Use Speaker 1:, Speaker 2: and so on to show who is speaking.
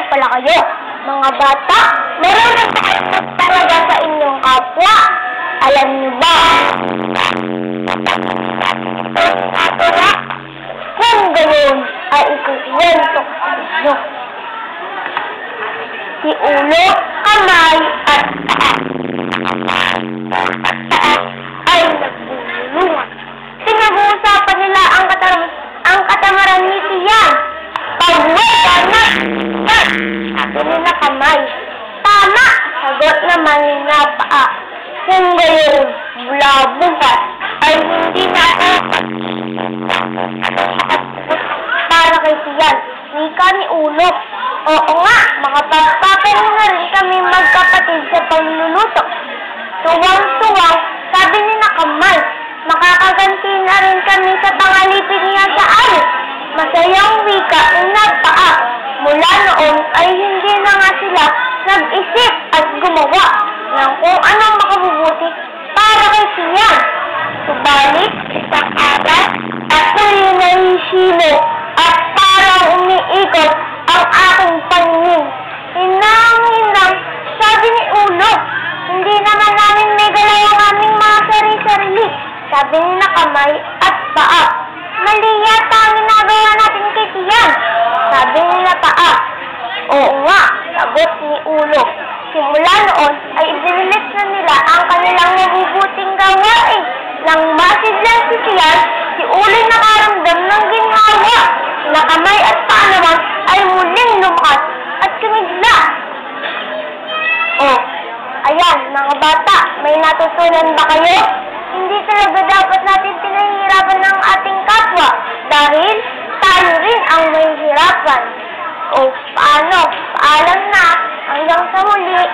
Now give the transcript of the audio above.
Speaker 1: pala kayo. Mga bata, marunong ba kayo talaga sa inyong kapwa? Alam niyo ba? Kung gayon, ay ikukwento ko sa inyo. Si ulo, kamay, at paa ay nagulungan. Pinag-uusapan nila ang katamaran ni Tiyan. Pagwala na! Sabi nila kamay. Tama! Sagot naman nila paa. Kung gayon, mula bukas ay hindi na para kay Tiyan. Wika ni Ulo. Oo nga, makapagpapain na rin kami magkapatid sa pagluluto. Tuwang-tuwang, sabi ni Nakamay, makakaganti na rin kami sa pangalipin niya sa amin. Masayang wika ng nagpaa. Mula noon ay hindi na nga sila nag-isip at gumawa ng kung anong makabubuti para kay Tiyan. Subalit, isang araw, ako'y nahihilo at parang umiikot ang aking paningin. Hinang-hinang, sabi ni Ulo, hindi naman namin may galaw ang aming mga sarili-sarili. Sabi ni Nakamay at paa, mali yata ang ginagawa natin kay Tiyan. Sabi nila paa, oo nga, sagot ni Ulo. Simula noon ay idinilis na nila ang kanilang mabubuting gawain. Nang masiglang si Tiyan, si Ulo'y nakaramdam ng ginhawa. Nakamay at paa naman ay muling lumakas at sumigla. Oh, ayan mga bata, may natutunan ba kayo? Hindi talaga dapat natin pinahihirapan ng ating kapwa dahil tayo rin ang mahihirapan. O paano? Paalam na. Hanggang sa huli.